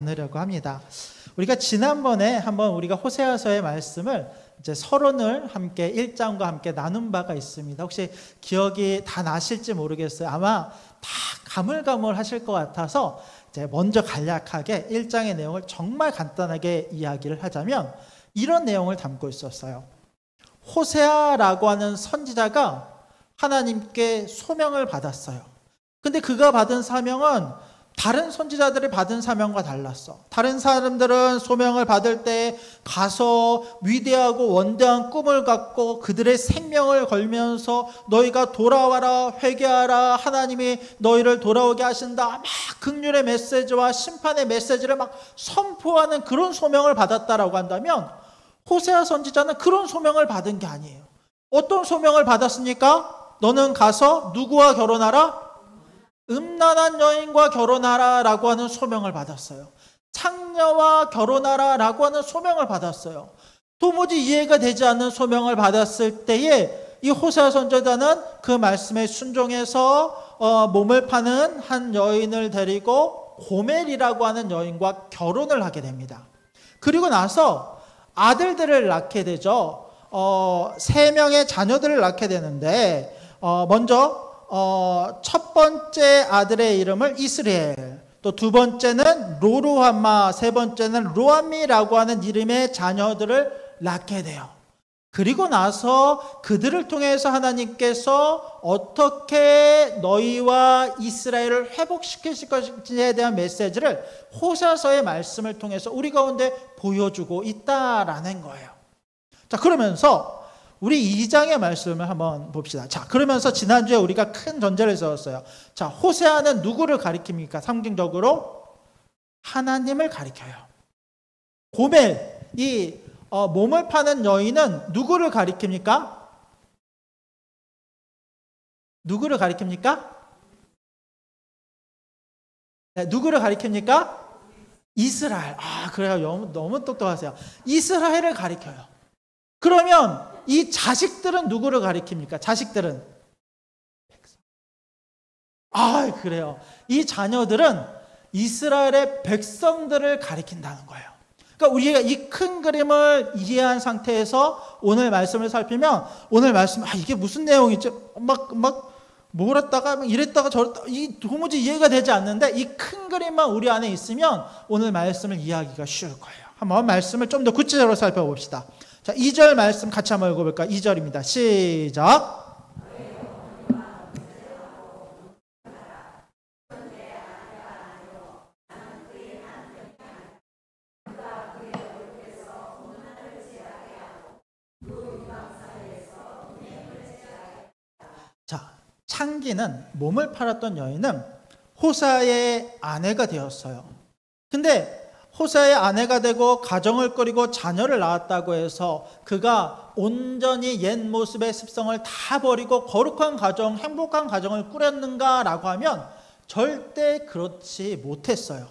나누려고 합니다. 우리가 지난번에 한번 우리가 호세아서의 말씀을 이제 서론을 함께 1장과 함께 나눈 바가 있습니다. 혹시 기억이 다 나실지 모르겠어요. 아마 다 가물가물하실 것 같아서 이제 먼저 간략하게 1장의 내용을 정말 간단하게 이야기를 하자면 이런 내용을 담고 있었어요. 호세아라고 하는 선지자가 하나님께 소명을 받았어요. 근데 그가 받은 사명은 다른 선지자들이 받은 사명과 달랐어. 다른 사람들은 소명을 받을 때 가서 위대하고 원대한 꿈을 갖고 그들의 생명을 걸면서 너희가 돌아와라, 회개하라, 하나님이 너희를 돌아오게 하신다, 막 긍휼의 메시지와 심판의 메시지를 막 선포하는 그런 소명을 받았다라고 한다면 호세아 선지자는 그런 소명을 받은 게 아니에요. 어떤 소명을 받았습니까? 너는 가서 누구와 결혼하라? 음란한 여인과 결혼하라 라고 하는 소명을 받았어요. 창녀와 결혼하라 라고 하는 소명을 받았어요. 도무지 이해가 되지 않는 소명을 받았을 때에 이 호세아 선지자는 그 말씀에 순종해서 몸을 파는 한 여인을 데리고 고멜이라고 하는 여인과 결혼을 하게 됩니다. 그리고 나서 아들들을 낳게 되죠. 3명의 자녀들을 낳게 되는데 먼저 첫 번째 아들의 이름을 이스라엘, 또 두 번째는 로루함마, 세 번째는 로암미라고 하는 이름의 자녀들을 낳게 돼요. 그리고 나서 그들을 통해서 하나님께서 어떻게 너희와 이스라엘을 회복시키실 것인지에 대한 메시지를 호세아서의 말씀을 통해서 우리 가운데 보여주고 있다라는 거예요. 자, 그러면서 우리 2장의 말씀을 한번 봅시다. 자, 그러면서 지난주에 우리가 큰 전제를 세웠어요. 자, 호세아는 누구를 가리킵니까? 상징적으로 하나님을 가리켜요. 고멜, 이 몸을 파는 여인은 누구를 가리킵니까? 누구를 가리킵니까? 네, 누구를 가리킵니까? 이스라엘. 아, 그래요. 너무 똑똑하세요. 이스라엘을 가리켜요. 그러면 이 자식들은 누구를 가리킵니까? 자식들은? 아, 그래요. 이 자녀들은 이스라엘의 백성들을 가리킨다는 거예요. 그러니까 우리가 이 큰 그림을 이해한 상태에서 오늘 말씀을 살피면 오늘 말씀, 이게 무슨 내용이지? 막 뭘 했다가 이랬다가 저랬다가 도무지 이해가 되지 않는데 이 큰 그림만 우리 안에 있으면 오늘 말씀을 이해하기가 쉬울 거예요. 한번 말씀을 좀 더 구체적으로 살펴봅시다. 자, 2절 말씀 같이 한번 읽어볼까요? 2절입니다. 시작. 자, 창기는 몸을 팔았던 여인은 호세아의 아내가 되었어요. 근데 호세아의 아내가 되고 가정을 꾸리고 자녀를 낳았다고 해서 그가 온전히 옛 모습의 습성을 다 버리고 거룩한 가정, 행복한 가정을 꾸렸는가라고 하면 절대 그렇지 못했어요.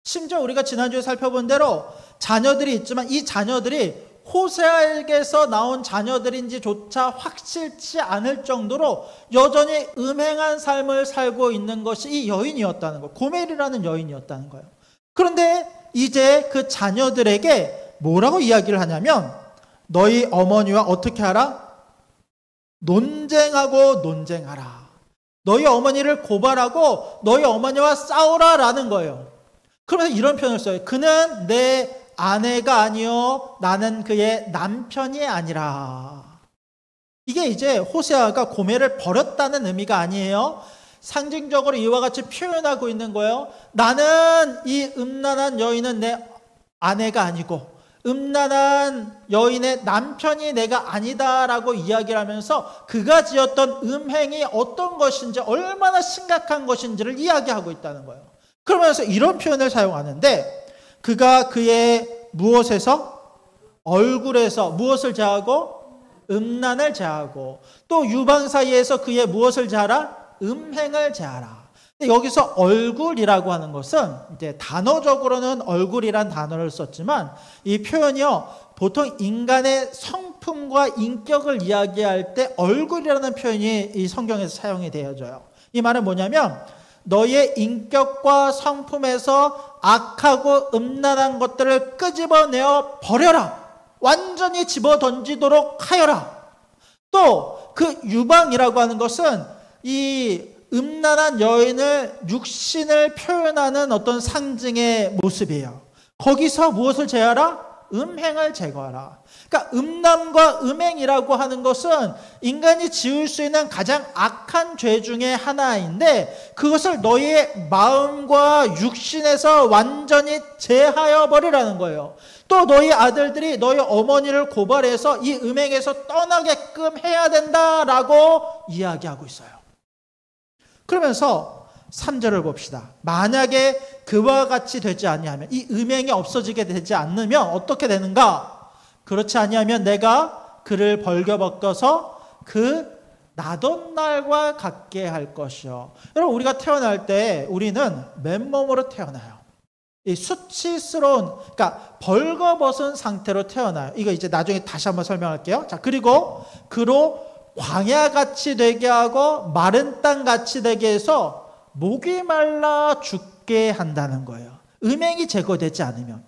심지어 우리가 지난주에 살펴본 대로 자녀들이 있지만 이 자녀들이 호세아에게서 나온 자녀들인지조차 확실치 않을 정도로 여전히 음행한 삶을 살고 있는 것이 이 여인이었다는 거예요. 고멜이라는 여인이었다는 거예요. 그런데 이제 그 자녀들에게 뭐라고 이야기를 하냐면 너희 어머니와 어떻게 하라? 논쟁하라. 너희 어머니를 고발하고 너희 어머니와 싸우라라는 거예요. 그러면서 이런 표현을 써요. 그는 내 아내가 아니요 나는 그의 남편이 아니라. 이게 이제 호세아가 고멜을 버렸다는 의미가 아니에요. 상징적으로 이와 같이 표현하고 있는 거예요. 나는 이 음란한 여인은 내 아내가 아니고 음란한 여인의 남편이 내가 아니다라고 이야기를 하면서 그가 지었던 음행이 어떤 것인지 얼마나 심각한 것인지를 이야기하고 있다는 거예요. 그러면서 이런 표현을 사용하는데 그가 그의 무엇에서? 얼굴에서 무엇을 제하고? 음란을 제하고 또 유방 사이에서 그의 무엇을 제하라? 음행을 제하라. 근데 여기서 얼굴이라고 하는 것은 이제 단어적으로는 얼굴이란 단어를 썼지만 이 표현이요 보통 인간의 성품과 인격을 이야기할 때 얼굴이라는 표현이 이 성경에서 사용이 되어져요. 이 말은 뭐냐면 너의 인격과 성품에서 악하고 음란한 것들을 끄집어내어 버려라. 완전히 집어던지도록 하여라. 또 그 유방이라고 하는 것은 이 음란한 여인을, 육신을 표현하는 어떤 상징의 모습이에요. 거기서 무엇을 제하라? 음행을 제거하라. 그러니까 음란과 음행이라고 하는 것은 인간이 지을 수 있는 가장 악한 죄 중에 하나인데, 그것을 너의 마음과 육신에서 완전히 제하여 버리라는 거예요. 또 너희 아들들이 너희 어머니를 고발해서 이 음행에서 떠나게끔 해야 된다라고 이야기하고 있어요. 그러면서 3절을 봅시다. 만약에 그와 같이 되지 아니하면, 이 음행이 없어지게 되지 않으면 어떻게 되는가? 그렇지 아니하면 내가 그를 벌겨벗겨서 그 나던 날과 같게 할 것이요. 여러분, 우리가 태어날 때 우리는 맨몸으로 태어나요. 이 수치스러운, 그러니까 벌거벗은 상태로 태어나요. 이거 이제 나중에 다시 한번 설명할게요. 자, 그리고 그로 광야같이 되게 하고 마른 땅같이 되게 해서 목이 말라 죽게 한다는 거예요. 음행이 제거되지 않으면.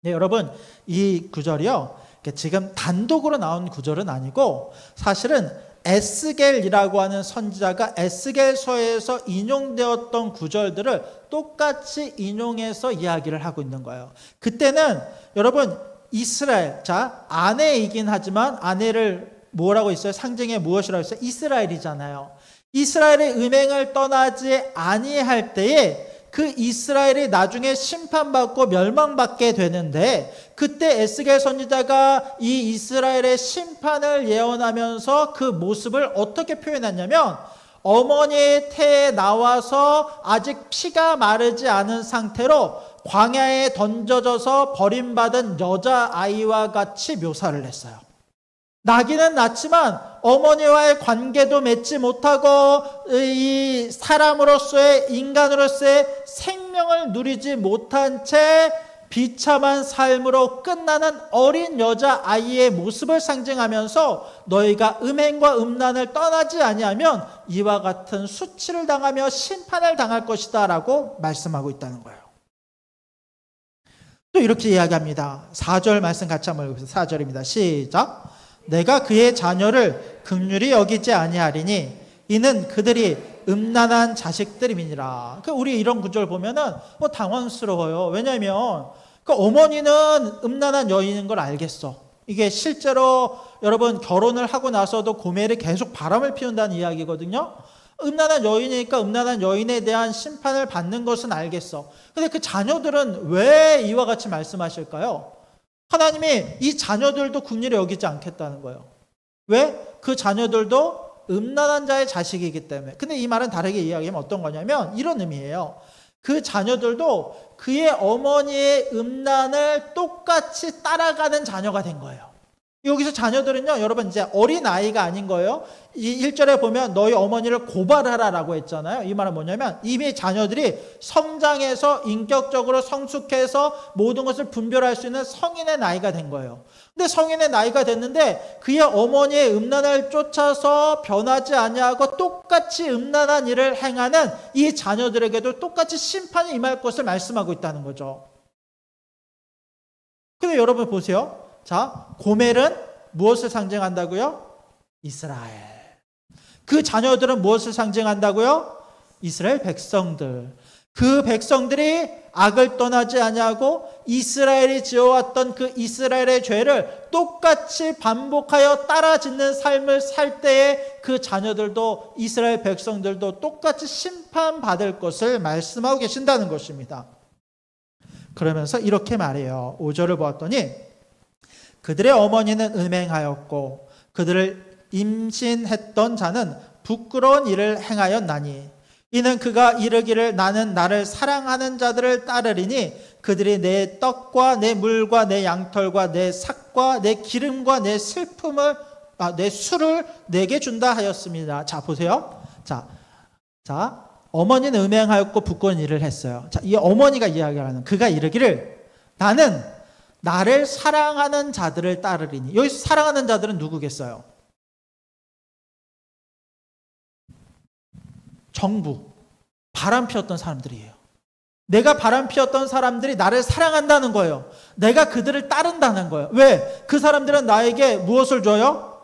네, 여러분, 이 구절이요, 지금 단독으로 나온 구절은 아니고 사실은 에스겔이라고 하는 선지자가 에스겔서에서 인용되었던 구절들을 똑같이 인용해서 이야기를 하고 있는 거예요. 그때는 여러분, 이스라엘, 자, 아내이긴 하지만 아내를 뭐라고 있어요? 상징에 무엇이라고 했어요? 이스라엘이잖아요. 이스라엘의 음행을 떠나지 아니할 때에 그 이스라엘이 나중에 심판받고 멸망받게 되는데, 그때 에스겔 선지자가 이 이스라엘의 심판을 예언하면서 그 모습을 어떻게 표현했냐면, 어머니의 태에 나와서 아직 피가 마르지 않은 상태로 광야에 던져져서 버림받은 여자아이와 같이 묘사를 했어요. 나기는 낳지만 어머니와의 관계도 맺지 못하고 이 사람으로서의, 인간으로서의 생명을 누리지 못한 채 비참한 삶으로 끝나는 어린 여자아이의 모습을 상징하면서 너희가 음행과 음란을 떠나지 아니하면 이와 같은 수치를 당하며 심판을 당할 것이다 라고 말씀하고 있다는 거예요. 또 이렇게 이야기합니다. 4절 말씀 같이 한번 읽어보세요. 4절입니다. 시작. 내가 그의 자녀를 긍휼히 여기지 아니하리니 이는 그들이 음란한 자식들임이니라. 우리 이런 구절 보면은 당황스러워요. 왜냐하면 어머니는 음란한 여인인 걸 알겠어. 이게 실제로 여러분 결혼을 하고 나서도 고멜이 계속 바람을 피운다는 이야기거든요. 음란한 여인이니까 음란한 여인에 대한 심판을 받는 것은 알겠어. 근데 그 자녀들은 왜 이와 같이 말씀하실까요? 하나님이 이 자녀들도 긍휼히 여기지 않겠다는 거예요. 왜? 그 자녀들도 음란한 자의 자식이기 때문에. 근데 이 말은 다르게 이야기하면 어떤 거냐면 이런 의미예요. 그 자녀들도 그의 어머니의 음란을 똑같이 따라가는 자녀가 된 거예요. 여기서 자녀들은요, 여러분 이제 어린아이가 아닌 거예요. 이 1절에 보면 너희 어머니를 고발하라라고 했잖아요. 이 말은 뭐냐면 이미 자녀들이 성장해서 인격적으로 성숙해서 모든 것을 분별할 수 있는 성인의 나이가 된 거예요. 근데 성인의 나이가 됐는데 그의 어머니의 음란을 쫓아서 변하지 아니하고 똑같이 음란한 일을 행하는 이 자녀들에게도 똑같이 심판이 임할 것을 말씀하고 있다는 거죠. 근데 여러분 보세요. 자, 고멜은 무엇을 상징한다고요? 이스라엘. 그 자녀들은 무엇을 상징한다고요? 이스라엘 백성들. 그 백성들이 악을 떠나지 아니하고 이스라엘이 지어왔던 그 이스라엘의 죄를 똑같이 반복하여 따라 짓는 삶을 살 때에 그 자녀들도, 이스라엘 백성들도 똑같이 심판받을 것을 말씀하고 계신다는 것입니다. 그러면서 이렇게 말해요. 5절을 보았더니 그들의 어머니는 음행하였고 그들을 임신했던 자는 부끄러운 일을 행하였나니 이는 그가 이르기를 나는 나를 사랑하는 자들을 따르리니 그들이 내 떡과 내 물과 내 양털과 내 삭과 내 기름과 내 내 술을 내게 준다 하였습니다. 자, 보세요. 자, 어머니는 음행하였고 부끄러운 일을 했어요. 자, 이 어머니가 이야기하는, 그가 이르기를 나는 나를 사랑하는 자들을 따르리니. 여기서 사랑하는 자들은 누구겠어요? 정부, 바람 피웠던 사람들이에요. 내가 바람 피웠던 사람들이 나를 사랑한다는 거예요. 내가 그들을 따른다는 거예요. 왜? 그 사람들은 나에게 무엇을 줘요?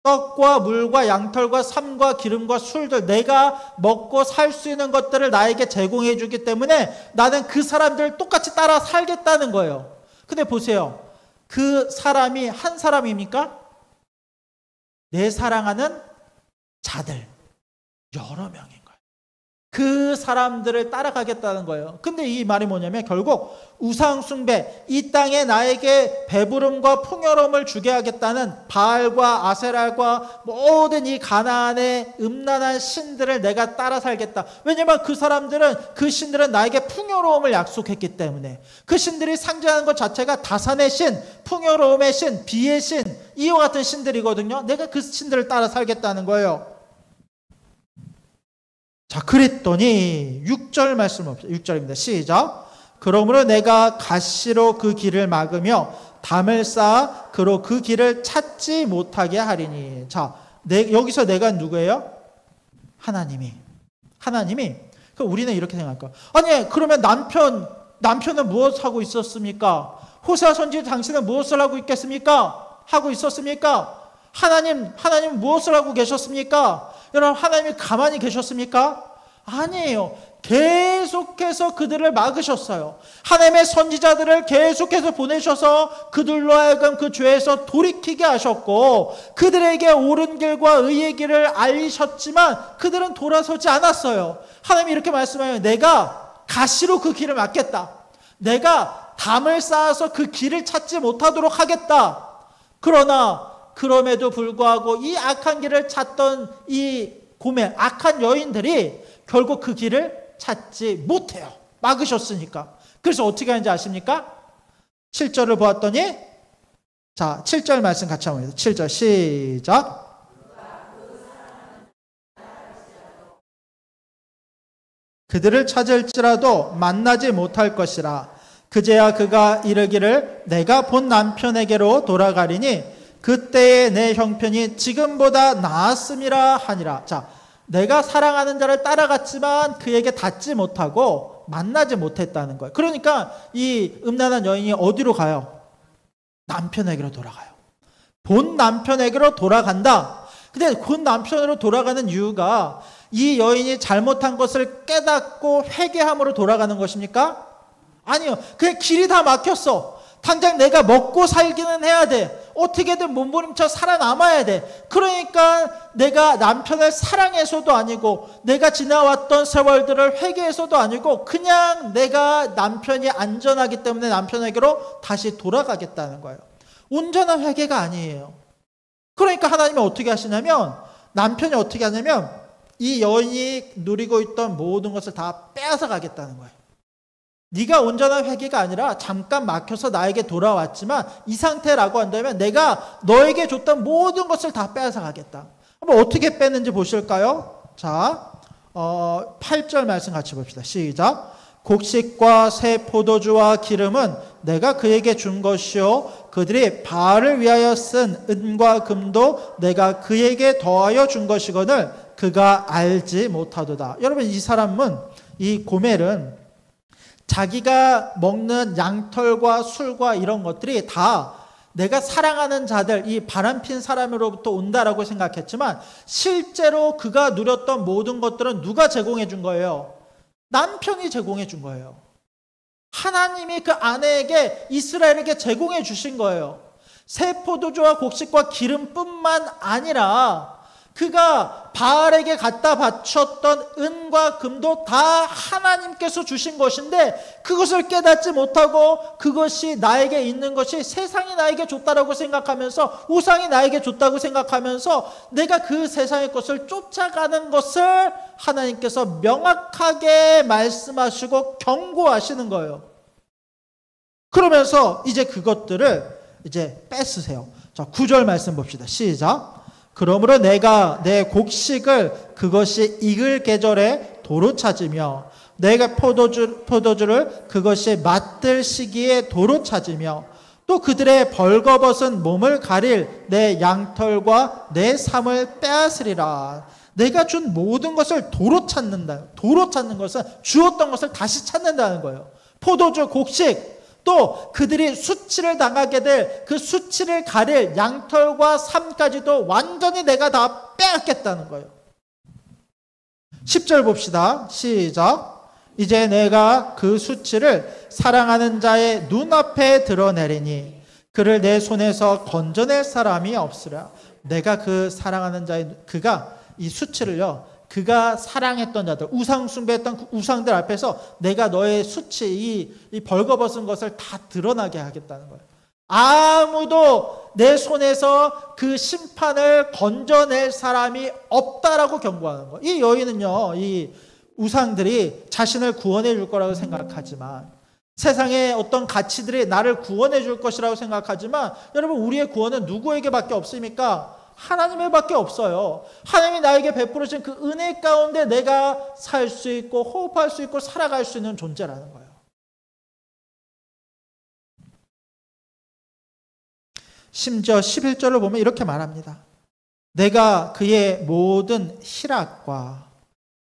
떡과 물과 양털과 삶과 기름과 술들, 내가 먹고 살 수 있는 것들을 나에게 제공해 주기 때문에 나는 그 사람들을 똑같이 따라 살겠다는 거예요. 근데 보세요. 그 사람이 한 사람입니까? 내 사랑하는 자들, 여러 명인 거예요. 그 사람들을 따라가겠다는 거예요. 근데 이 말이 뭐냐면 결국 우상숭배, 이 땅에 나에게 배부름과 풍요로움을 주게 하겠다는 바알과 아세랄과 모든 이 가나안의 음란한 신들을 내가 따라 살겠다. 왜냐하면 그 사람들은, 그 신들은 나에게 풍요로움을 약속했기 때문에. 그 신들이 상징하는 것 자체가 다산의 신, 풍요로움의 신, 비의 신, 이와 같은 신들이거든요. 내가 그 신들을 따라 살겠다는 거예요. 자, 그랬더니 6절 말씀 봅시다. 6절입니다. 시작. 그러므로 내가 가시로 그 길을 막으며 담을 쌓아 그로 그 길을 찾지 못하게 하리니. 자, 여기서 내가 누구예요? 하나님이. 그럼 우리는 이렇게 생각할 거야. 아니, 그러면 남편은 무엇을 하고 있었습니까? 호세아 선지 당신은 무엇을 하고 있겠습니까? 하고 있었습니까? 하나님 무엇을 하고 계셨습니까? 여러분, 하나님이 가만히 계셨습니까? 아니에요. 계속해서 그들을 막으셨어요. 하나님의 선지자들을 계속해서 보내셔서 그들로 하여금 그 죄에서 돌이키게 하셨고, 그들에게 옳은 길과 의의 길을 알리셨지만 그들은 돌아서지 않았어요. 하나님이 이렇게 말씀하여요. 내가 가시로 그 길을 막겠다. 내가 담을 쌓아서 그 길을 찾지 못하도록 하겠다. 그러나 그럼에도 불구하고 이 악한 길을 찾던 이 고멜, 악한 여인들이 결국 그 길을 찾지 못해요. 막으셨으니까. 그래서 어떻게 하는지 아십니까? 7절을 보았더니, 자, 7절 말씀 같이 한번 해요. 7절 시작. 그들을 찾을지라도 만나지 못할 것이라. 그제야 그가 이르기를 내가 본 남편에게로 돌아가리니 그때의 내 형편이 지금보다 나았음이라 하니라. 자, 내가 사랑하는 자를 따라갔지만 그에게 닿지 못하고 만나지 못했다는 거예요. 그러니까 이 음란한 여인이 어디로 가요? 남편에게로 돌아가요. 본 남편에게로 돌아간다. 근데 본 남편으로 돌아가는 이유가 이 여인이 잘못한 것을 깨닫고 회개함으로 돌아가는 것입니까? 아니요. 그냥 길이 다 막혔어. 당장 내가 먹고 살기는 해야 돼. 어떻게든 몸부림쳐 살아남아야 돼. 그러니까 내가 남편을 사랑해서도 아니고, 내가 지나왔던 세월들을 회개해서도 아니고, 그냥 내가 남편이 안전하기 때문에 남편에게로 다시 돌아가겠다는 거예요. 온전한 회개가 아니에요. 그러니까 하나님이 어떻게 하시냐면, 남편이 어떻게 하냐면 이 여인이 누리고 있던 모든 것을 다 빼앗아 가겠다는 거예요. 네가 온전한 회개가 아니라 잠깐 막혀서 나에게 돌아왔지만 이 상태라고 한다면 내가 너에게 줬던 모든 것을 다 빼앗아 가겠다. 한번 어떻게 뺐는지 보실까요? 자, 8절 말씀 같이 봅시다. 시작. 곡식과 새 포도주와 기름은 내가 그에게 준 것이요 그들이 바알을 위하여 쓴 은과 금도 내가 그에게 더하여 준 것이거늘 그가 알지 못하도다. 여러분, 이 사람은, 이 고멜은 자기가 먹는 양털과 술과 이런 것들이 다 내가 사랑하는 자들, 이 바람핀 사람으로부터 온다라고 생각했지만 실제로 그가 누렸던 모든 것들은 누가 제공해 준 거예요? 남편이 제공해 준 거예요. 하나님이 그 아내에게, 이스라엘에게 제공해 주신 거예요. 새 포도주와 곡식과 기름뿐만 아니라 그가 바알에게 갖다 바쳤던 은과 금도 다 하나님께서 주신 것인데 그것을 깨닫지 못하고 그것이 나에게 있는 것이 세상이 나에게 줬다라고 생각하면서, 우상이 나에게 줬다고 생각하면서 내가 그 세상의 것을 쫓아가는 것을 하나님께서 명확하게 말씀하시고 경고하시는 거예요. 그러면서 이제 그것들을 이제 뺏으세요. 자, 9절 말씀 봅시다. 시작. 그러므로 내가 내 곡식을 그것이 익을 계절에 도로 찾으며 내가 포도주를 그것이 맛들 시기에 도로 찾으며 또 그들의 벌거벗은 몸을 가릴 내 양털과 내 삶을 빼앗으리라. 내가 준 모든 것을 도로 찾는다. 도로 찾는 것은 주었던 것을 다시 찾는다는 거예요. 포도주, 곡식, 또 그들이 수치를 당하게 될 그 수치를 가릴 양털과 삶까지도 완전히 내가 다 빼앗겠다는 거예요. 10절 봅시다. 시작. 이제 내가 그 수치를 사랑하는 자의 눈앞에 드러내리니 그를 내 손에서 건져낼 사람이 없으랴. 내가 그 사랑하는 자의, 그가 이 수치를요, 그가 사랑했던 자들, 우상 숭배했던 그 우상들 앞에서 내가 너의 수치, 이 벌거벗은 것을 다 드러나게 하겠다는 거예요. 아무도 내 손에서 그 심판을 건져낼 사람이 없다라고 경고하는 거예요. 이 여인은요, 이 우상들이 자신을 구원해 줄 거라고 생각하지만, 세상의 어떤 가치들이 나를 구원해 줄 것이라고 생각하지만, 여러분, 우리의 구원은 누구에게밖에 없습니까? 하나님에게밖에 없어요. 하나님이 나에게 베풀으신 그 은혜 가운데 내가 살 수 있고 호흡할 수 있고 살아갈 수 있는 존재라는 거예요. 심지어 11절을 보면 이렇게 말합니다. 내가 그의 모든 희락과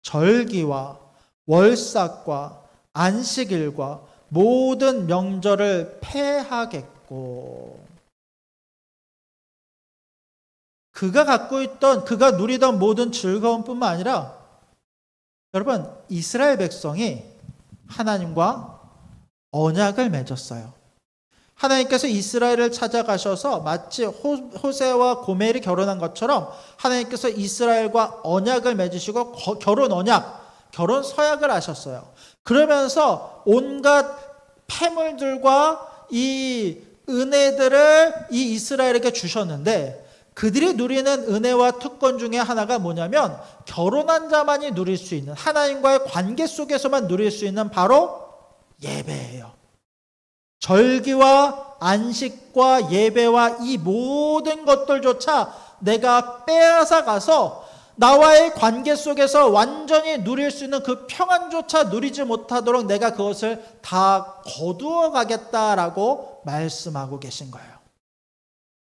절기와 월삭과 안식일과 모든 명절을 폐하겠고, 그가 갖고 있던, 그가 누리던 모든 즐거움뿐만 아니라, 여러분, 이스라엘 백성이 하나님과 언약을 맺었어요. 하나님께서 이스라엘을 찾아가셔서 마치 호세와 고멜이 결혼한 것처럼 하나님께서 이스라엘과 언약을 맺으시고 결혼 언약, 결혼 서약을 하셨어요. 그러면서 온갖 폐물들과 이 은혜들을 이 이스라엘에게 주셨는데, 그들이 누리는 은혜와 특권 중에 하나가 뭐냐면 결혼한 자만이 누릴 수 있는, 하나님과의 관계 속에서만 누릴 수 있는 바로 예배예요. 절기와 안식과 예배와 이 모든 것들조차 내가 빼앗아 가서 나와의 관계 속에서 완전히 누릴 수 있는 그 평안조차 누리지 못하도록 내가 그것을 다 거두어 가겠다라고 말씀하고 계신 거예요.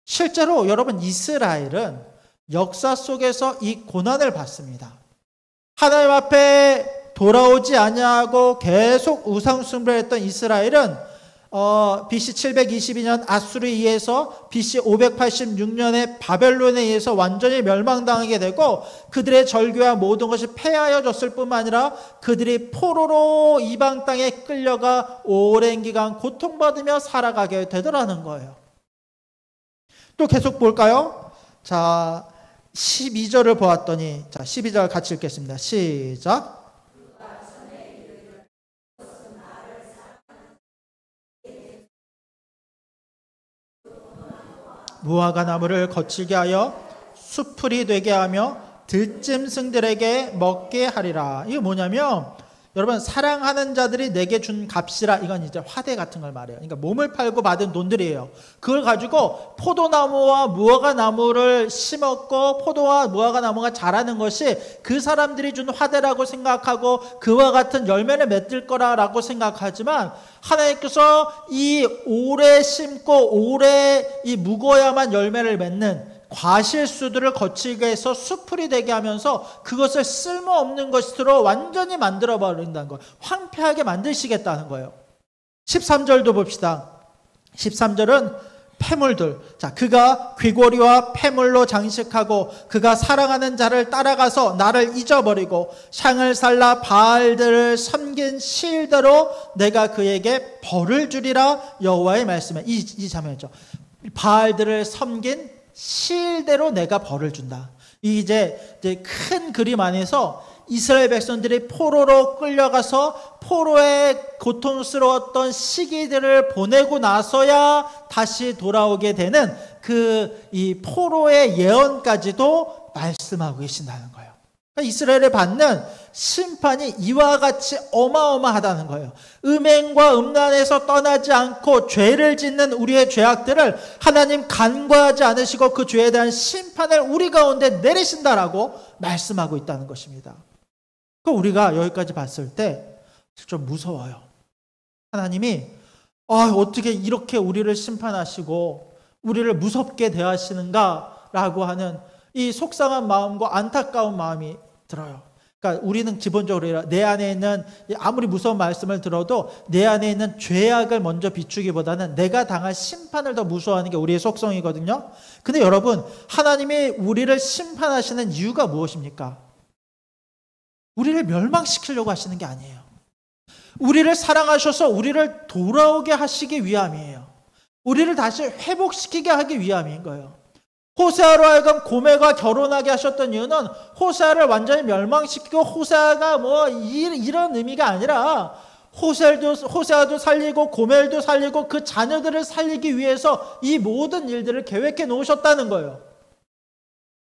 실제로 여러분, 이스라엘은 역사 속에서 이 고난을 받습니다. 하나님 앞에 돌아오지 아니하고 계속 우상 숭배를 했던 이스라엘은 BC 722년 아수르에 의해서 BC 586년에 바벨론에 의해서 완전히 멸망당하게 되고, 그들의 절규와 모든 것이 폐하여졌을 뿐만 아니라 그들이 포로로 이방 땅에 끌려가 오랜 기간 고통받으며 살아가게 되더라는 거예요. 또 계속 볼까요? 자, 12절을 보았더니, 자, 12절 같이 읽겠습니다. 시작. 무화과 나무를 거칠게 하여 수풀이 되게 하며 들짐승들에게 먹게 하리라. 이게 뭐냐면, 여러분, 사랑하는 자들이 내게 준 값이라, 이건 이제 화대 같은 걸 말해요. 그러니까 몸을 팔고 받은 돈들이에요. 그걸 가지고 포도나무와 무화과 나무를 심었고 포도와 무화과 나무가 자라는 것이 그 사람들이 준 화대라고 생각하고 그와 같은 열매를 맺을 거라고 생각하지만, 하나님께서 이 오래 심고 오래 이 묵어야만 열매를 맺는 과실수들을 거치게 해서 수풀이 되게 하면서 그것을 쓸모없는 것으로 완전히 만들어버린다는 거예요. 황폐하게 만드시겠다는 거예요. 13절도 봅시다. 13절은 폐물들. 자, 그가 귀고리와 폐물로 장식하고 그가 사랑하는 자를 따라가서 나를 잊어버리고 샹을 살라 바알들을 섬긴 시일대로 내가 그에게 벌을 주리라. 여호와의 말씀에 이 장면이죠. 바알들을 섬긴 시일대로 내가 벌을 준다. 이제 큰 그림 안에서 이스라엘 백성들이 포로로 끌려가서 포로의 고통스러웠던 시기들을 보내고 나서야 다시 돌아오게 되는 이 포로의 예언까지도 말씀하고 계신다는 거예요. 그러니까 이스라엘에 받는 심판이 이와 같이 어마어마하다는 거예요. 음행과 음란에서 떠나지 않고 죄를 짓는 우리의 죄악들을 하나님 간과하지 않으시고 그 죄에 대한 심판을 우리 가운데 내리신다라고 말씀하고 있다는 것입니다. 우리가 여기까지 봤을 때 좀 무서워요. 하나님이 어떻게 이렇게 우리를 심판하시고 우리를 무섭게 대하시는가 라고 하는 이 속상한 마음과 안타까운 마음이 들어요. 그러니까 우리는 기본적으로 내 안에 있는, 아무리 무서운 말씀을 들어도 내 안에 있는 죄악을 먼저 비추기보다는 내가 당할 심판을 더 무서워하는 게 우리의 속성이거든요. 근데 여러분, 하나님이 우리를 심판하시는 이유가 무엇입니까? 우리를 멸망시키려고 하시는 게 아니에요. 우리를 사랑하셔서 우리를 돌아오게 하시기 위함이에요. 우리를 다시 회복시키게 하기 위함인 거예요. 호세아로 하여금 고멜과 결혼하게 하셨던 이유는 호세아를 완전히 멸망시키고, 호세아가 뭐 이런 의미가 아니라 호세아도 살리고 고멜도 살리고 그 자녀들을 살리기 위해서 이 모든 일들을 계획해 놓으셨다는 거예요.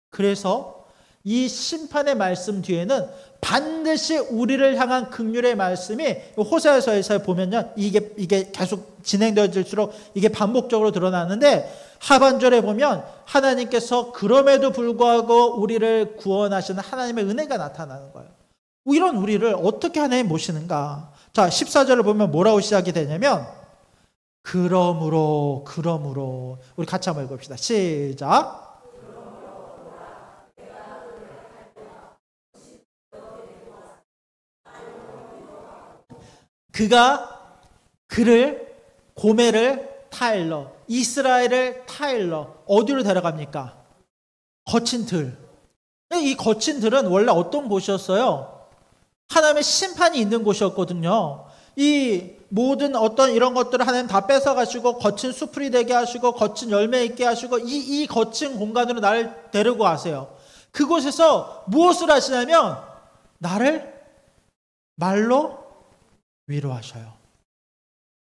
그래서 이 심판의 말씀 뒤에는 반드시 우리를 향한 긍휼의 말씀이, 호세아서에서 보면요, 이게 계속 진행되어질수록 이게 반복적으로 드러나는데, 하반절에 보면 하나님께서 그럼에도 불구하고 우리를 구원하시는 하나님의 은혜가 나타나는 거예요. 이런 우리를 어떻게 하나님 모시는가? 자, 14절을 보면 뭐라고 시작이 되냐면, 그러므로 우리 같이 한번 읽읍시다. 시작. 그가 그를, 고멜을 타일러, 이스라엘을 타일러, 어디로 데려갑니까? 거친 들. 이 거친 들은 원래 어떤 곳이었어요? 하나님의 심판이 있는 곳이었거든요. 이 모든 어떤 이런 것들을 하나님 다 뺏어가시고 거친 수풀이 되게 하시고 거친 열매 있게 하시고 이 거친 공간으로 나를 데리고 가세요. 그곳에서 무엇을 하시냐면 나를 말로 위로하셔요.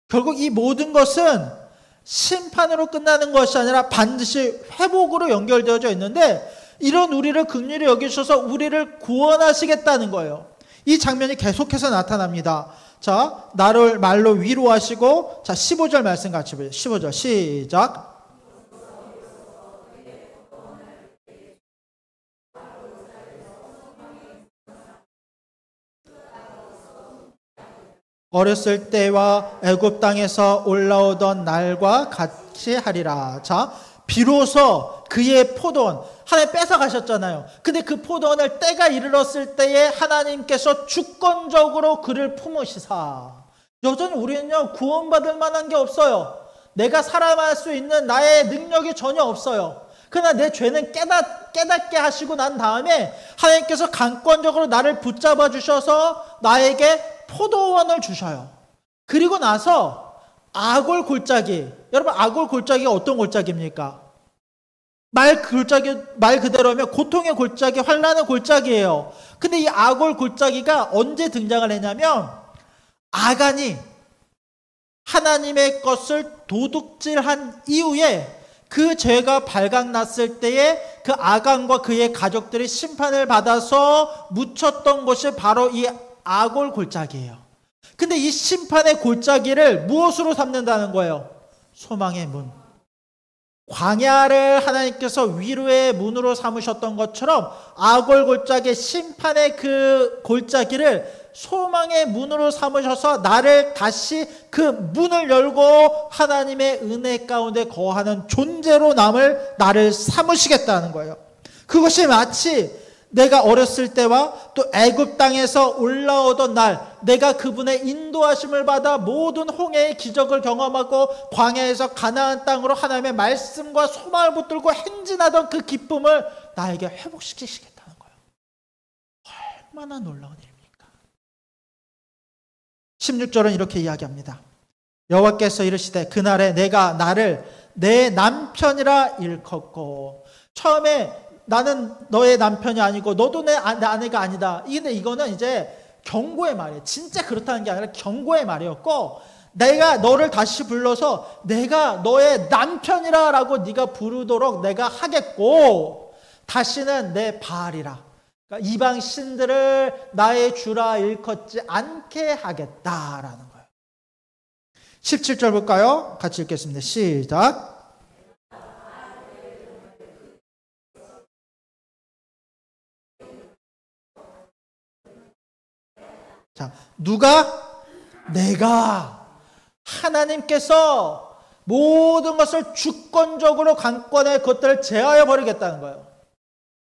결국 이 모든 것은 심판으로 끝나는 것이 아니라 반드시 회복으로 연결되어져 있는데, 이런 우리를 긍휼히 여기셔서 우리를 구원하시겠다는 거예요. 이 장면이 계속해서 나타납니다. 자, 나를 말로 위로하시고, 자, 15절 말씀 같이 보죠. 15절 시작. 어렸을 때와 애굽 땅에서 올라오던 날과 같이 하리라. 자, 비로소 그의 포도원, 하나님 뺏어가셨잖아요. 근데 그 포도원을 때가 이르렀을 때에 하나님께서 주권적으로 그를 품으시사. 여전히 우리는요, 구원받을 만한 게 없어요. 내가 살아갈 수 있는 나의 능력이 전혀 없어요. 그러나 내 죄는 깨닫게 하시고 난 다음에 하나님께서 강권적으로 나를 붙잡아 주셔서 나에게 포도원을 주셔요. 그리고 나서 아골 골짜기, 여러분 아골 골짜기가 어떤 골짜기입니까? 말 그대로면 고통의 골짜기, 환난의 골짜기예요. 근데 이 아골 골짜기가 언제 등장을 했냐면, 아간이 하나님의 것을 도둑질한 이후에 그 죄가 발각났을 때에 그 아간과 그의 가족들이 심판을 받아서 묻혔던 곳이 바로 이 아골 골짜기예요. 근데 이 심판의 골짜기를 무엇으로 삼는다는 거예요? 소망의 문. 광야를 하나님께서 위로의 문으로 삼으셨던 것처럼 아골 골짜기, 심판의 그 골짜기를 소망의 문으로 삼으셔서 나를 다시 그 문을 열고 하나님의 은혜 가운데 거하는 존재로 나를 삼으시겠다는 거예요. 그것이 마치 내가 어렸을 때와 또 애굽 땅에서 올라오던 날, 내가 그분의 인도하심을 받아 모든 홍해의 기적을 경험하고 광야에서 가나안 땅으로 하나님의 말씀과 소망을 붙들고 행진하던 그 기쁨을 나에게 회복시키시겠다는 거예요. 얼마나 놀라운 일입니까? 16절은 이렇게 이야기합니다. 여호와께서 이르시되 그날에 내가 나를 내 남편이라 일컫고. 처음에 나는 너의 남편이 아니고 너도 내 아내가 아니다. 근데 이거는 이제 경고의 말이에요. 진짜 그렇다는 게 아니라 경고의 말이었고, 내가 너를 다시 불러서 내가 너의 남편이라 라고 네가 부르도록 내가 하겠고, 다시는 내 바알이라, 그러니까 이방 신들을 나의 주라 일컫지 않게 하겠다라는 거예요. 17절 볼까요? 같이 읽겠습니다. 시작. 자, 누가? 내가. 하나님께서 모든 것을 주권적으로 강권의 것들을 제하여 버리겠다는 거예요.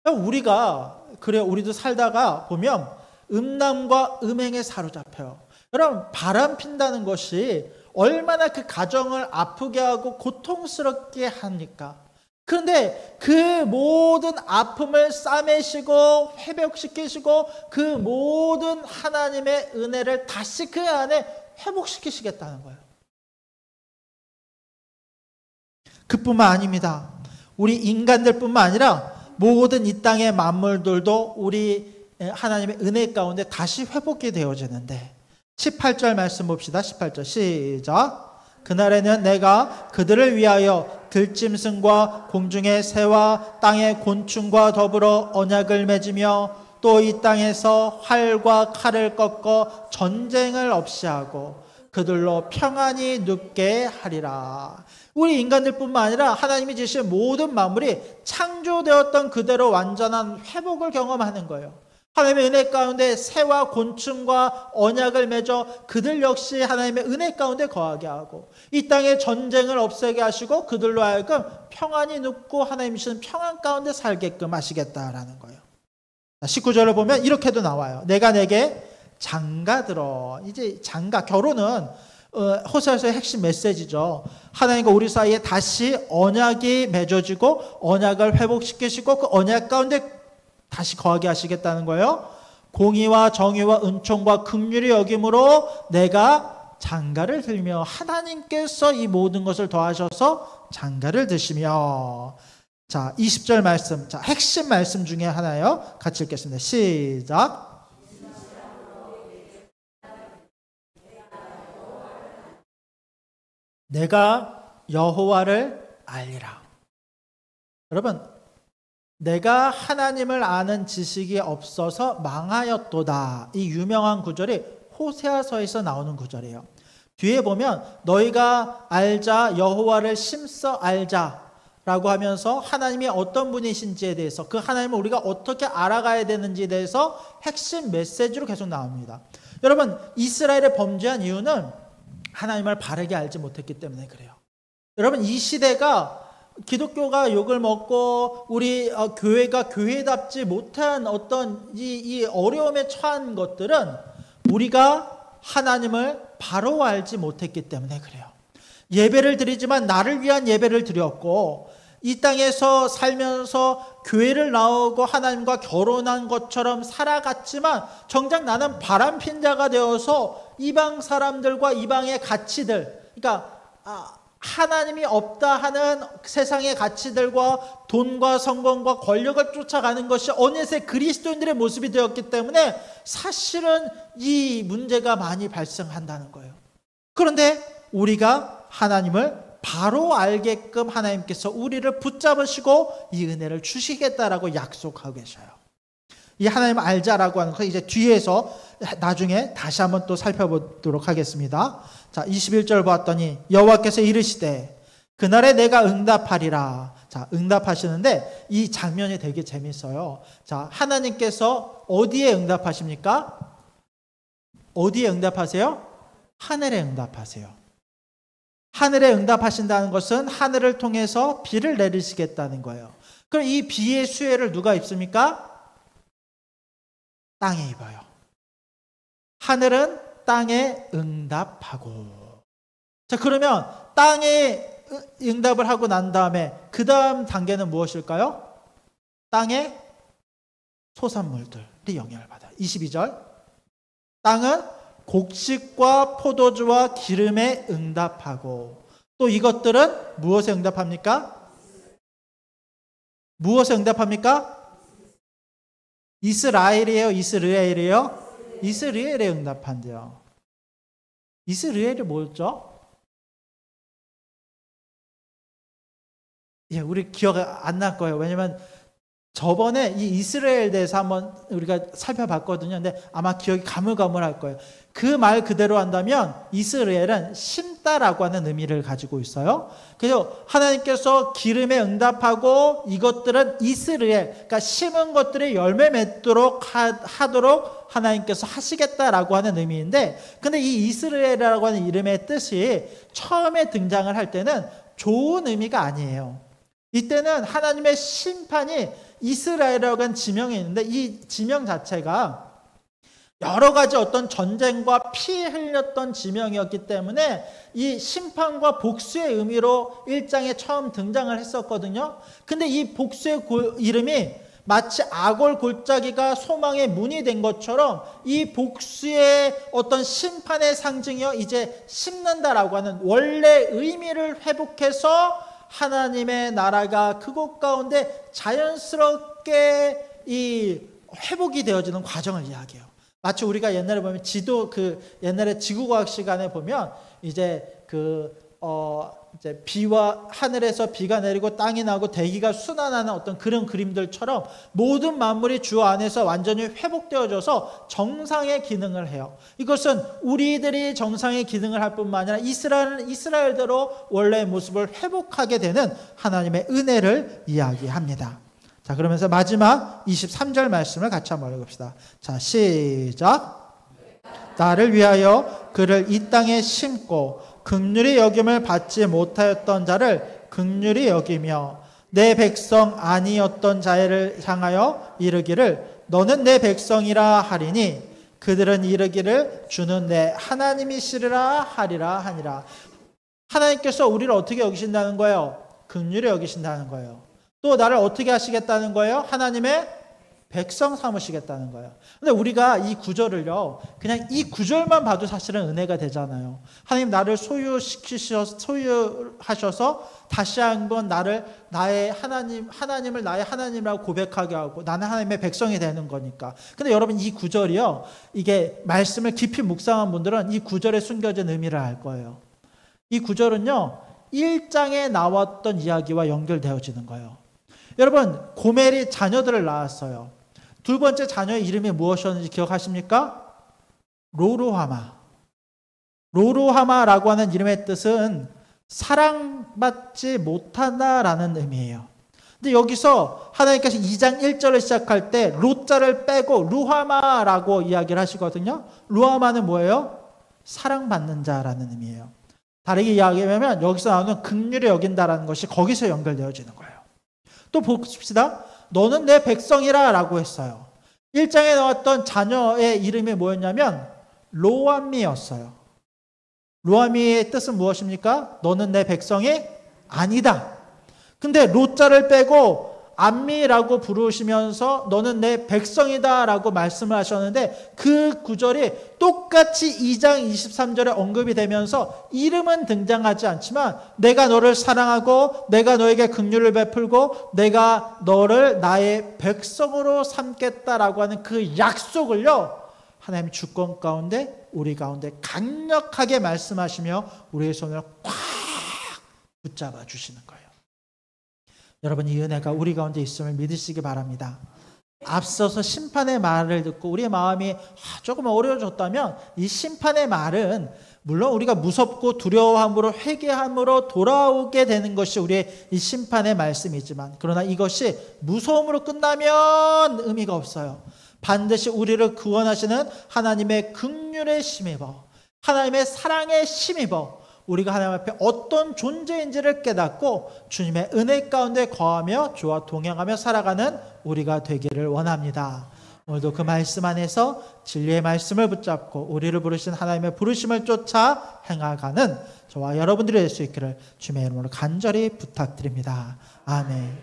우리도 살다가 보면 음란과 음행에 사로잡혀요. 여러분, 바람 핀다는 것이 얼마나 그 가정을 아프게 하고 고통스럽게 합니까? 그런데 그 모든 아픔을 싸매시고 회복시키시고 그 모든 하나님의 은혜를 다시 그 안에 회복시키시겠다는 거예요. 그뿐만 아닙니다. 우리 인간들뿐만 아니라 모든 이 땅의 만물들도 우리 하나님의 은혜 가운데 다시 회복이 되어지는데 18절 말씀 봅시다. 18절 시작. 그날에는 내가 그들을 위하여 들짐승과 공중의 새와 땅의 곤충과 더불어 언약을 맺으며 또 이 땅에서 활과 칼을 꺾어 전쟁을 없이 하고 그들로 평안히 눕게 하리라. 우리 인간들뿐만 아니라 하나님이 지으신 모든 만물이 창조되었던 그대로 완전한 회복을 경험하는 거예요. 하나님의 은혜 가운데 새와 곤충과 언약을 맺어 그들 역시 하나님의 은혜 가운데 거하게 하고 이 땅의 전쟁을 없애게 하시고 그들로 하여금 평안히 눕고 하나님 주시는 평안 가운데 살게끔 하시겠다라는 거예요. 19절을 보면 이렇게도 나와요. 내가 내게 장가들어. 이제 장가, 결혼은 호세아서의 핵심 메시지죠. 하나님과 우리 사이에 다시 언약이 맺어지고 언약을 회복시키시고 그 언약 가운데 다시 거하게 하시겠다는 거예요. 공의와 정의와 은총과 긍휼의 여김으로 내가 장가를 들며 하나님께서 이 모든 것을 더하셔서 장가를 드시며. 자, 20절 말씀. 자, 핵심 말씀 중에 하나요. 같이 읽겠습니다. 시작. 내가 여호와를 알리라. 여러분, 내가 하나님을 아는 지식이 없어서 망하였도다. 이 유명한 구절이 호세아서에서 나오는 구절이에요. 뒤에 보면 너희가 알자, 여호와를 심써 알자라고 하면서 하나님이 어떤 분이신지에 대해서, 그 하나님을 우리가 어떻게 알아가야 되는지에 대해서 핵심 메시지로 계속 나옵니다. 여러분, 이스라엘의 범죄한 이유는 하나님을 바르게 알지 못했기 때문에 그래요. 여러분, 이 시대가 기독교가 욕을 먹고 우리 교회가 교회답지 못한 어떤 이 어려움에 처한 것들은 우리가 하나님을 바로 알지 못했기 때문에 그래요. 예배를 드리지만 나를 위한 예배를 드렸고 이 땅에서 살면서 교회를 나오고 하나님과 결혼한 것처럼 살아갔지만 정작 나는 바람핀 자가 되어서 이방 사람들과 이방의 가치들, 그러니까 하나님이 없다 하는 세상의 가치들과 돈과 성공과 권력을 쫓아가는 것이 어느새 그리스도인들의 모습이 되었기 때문에 사실은 이 문제가 많이 발생한다는 거예요. 그런데 우리가 하나님을 바로 알게끔 하나님께서 우리를 붙잡으시고 이 은혜를 주시겠다라고 약속하고 계셔요. 이 하나님 알자라고 하는 거 이제 뒤에서 나중에 다시 한번 또 살펴보도록 하겠습니다. 자, 21절 보았더니 여호와께서 이르시되 그날에 내가 응답하리라. 자, 응답하시는데 이 장면이 되게 재밌어요. 자, 하나님께서 어디에 응답하십니까? 어디에 응답하세요? 하늘에 응답하세요. 하늘에 응답하신다는 것은 하늘을 통해서 비를 내리시겠다는 거예요. 그럼 이 비의 수혜를 누가 입습니까? 땅에 입어요. 하늘은 땅에 응답하고. 자, 그러면 땅에 응답을 하고 난 다음에 그 다음 단계는 무엇일까요? 땅의 소산물들이 영향을 받아요. 22절. 땅은 곡식과 포도주와 기름에 응답하고. 또 이것들은 무엇에 응답합니까? 무엇에 응답합니까? 이스라엘이에요? 이스라엘이에요? 이스라엘에 응답한대요. 이스라엘이 뭐였죠? 예, 우리 기억 안 날 거예요. 왜냐면 저번에 이 이스라엘 대해서 한번 우리가 살펴봤거든요. 근데 아마 기억이 가물가물할 거예요. 그 말 그대로 한다면 이스라엘은 심다라고 하는 의미를 가지고 있어요. 그래서 하나님께서 기름에 응답하고 이것들은 이스라엘, 그러니까 심은 것들이 열매 맺도록 하도록 하나님께서 하시겠다라고 하는 의미인데, 근데 이 이스라엘이라고 하는 이름의 뜻이 처음에 등장을 할 때는 좋은 의미가 아니에요. 이때는 하나님의 심판이 이스라엘이라고 하는 지명이 있는데 이 지명 자체가 여러 가지 어떤 전쟁과 피 흘렸던 지명이었기 때문에 이 심판과 복수의 의미로 1장에 처음 등장을 했었거든요. 근데 이 복수의 이름이 마치 아골 골짜기가 소망의 문이 된 것처럼 이 복수의 어떤 심판의 상징이요, 이제 심는다라고 하는 원래 의미를 회복해서 하나님의 나라가 그곳 가운데 자연스럽게 이 회복이 되어지는 과정을 이야기해요. 마치 우리가 옛날에 보면 옛날에 지구과학 시간에 보면 이제 이제 비와 하늘에서 비가 내리고 땅이 나고 대기가 순환하는 어떤 그런 그림들처럼 모든 만물이 주 안에서 완전히 회복되어져서 정상의 기능을 해요. 이것은 우리들이 정상의 기능을 할 뿐만 아니라 이스라엘대로 원래의 모습을 회복하게 되는 하나님의 은혜를 이야기합니다. 자, 그러면서 마지막 23절 말씀을 같이 한번 읽읍시다. 자, 시작. 나를 위하여 그를 이 땅에 심고 긍휼히 여김을 받지 못하였던 자를 긍휼히 여기며 내 백성 아니었던 자를 향하여 이르기를 너는 내 백성이라 하리니 그들은 이르기를 주는 내 하나님이시리라 하리라 하니라. 하나님께서 우리를 어떻게 여기신다는 거예요? 긍휼히 여기신다는 거예요. 또 나를 어떻게 하시겠다는 거예요? 하나님의 백성 삼으시겠다는 거예요. 근데 우리가 이 구절을요, 그냥 이 구절만 봐도 사실은 은혜가 되잖아요. 하나님 나를 소유하셔서 다시 한번 나의 하나님을 나의 하나님이라고 고백하게 하고 나는 하나님의 백성이 되는 거니까. 근데 여러분 이 구절이요, 이게 말씀을 깊이 묵상한 분들은 이 구절에 숨겨진 의미를 알 거예요. 이 구절은요, 1장에 나왔던 이야기와 연결되어지는 거예요. 여러분, 고멜이 자녀들을 낳았어요. 두 번째 자녀의 이름이 무엇이었는지 기억하십니까? 로루하마. 로루하마라고 하는 이름의 뜻은 사랑받지 못하다라는 의미예요. 근데 여기서 하나님께서 2장 1절을 시작할 때 로자를 빼고 루하마라고 이야기를 하시거든요. 루하마는 뭐예요? 사랑받는 자라는 의미예요. 다르게 이야기하면 여기서 나오는 긍휼히 여긴다라는 것이 거기서 연결되어지는 거예요. 또 봅시다. 너는 내 백성이라 라고 했어요. 1장에 나왔던 자녀의 이름이 뭐였냐면 로암미였어요. 로암미의 뜻은 무엇입니까? 너는 내 백성이 아니다. 근데 로자를 빼고 암미라고 부르시면서 너는 내 백성이다 라고 말씀을 하셨는데 그 구절이 똑같이 2장 23절에 언급이 되면서 이름은 등장하지 않지만 내가 너를 사랑하고 내가 너에게 긍휼을 베풀고 내가 너를 나의 백성으로 삼겠다라고 하는 그 약속을요, 하나님 주권 가운데 우리 가운데 강력하게 말씀하시며 우리의 손을 꽉 붙잡아 주시는 거예요. 여러분, 이 은혜가 우리 가운데 있음을 믿으시기 바랍니다. 앞서서 심판의 말을 듣고 우리의 마음이 조금 어려워졌다면 이 심판의 말은 물론 우리가 무섭고 두려워함으로 회개함으로 돌아오게 되는 것이 우리의 이 심판의 말씀이지만, 그러나 이것이 무서움으로 끝나면 의미가 없어요. 반드시 우리를 구원하시는 하나님의 긍휼에 힘입어, 하나님의 사랑에 힘입어 우리가 하나님 앞에 어떤 존재인지를 깨닫고 주님의 은혜 가운데 거하며 주와 동행하며 살아가는 우리가 되기를 원합니다. 오늘도 그 말씀 안에서 진리의 말씀을 붙잡고 우리를 부르신 하나님의 부르심을 쫓아 행하가는 저와 여러분들이 될 수 있기를 주님의 이름으로 간절히 부탁드립니다. 아멘.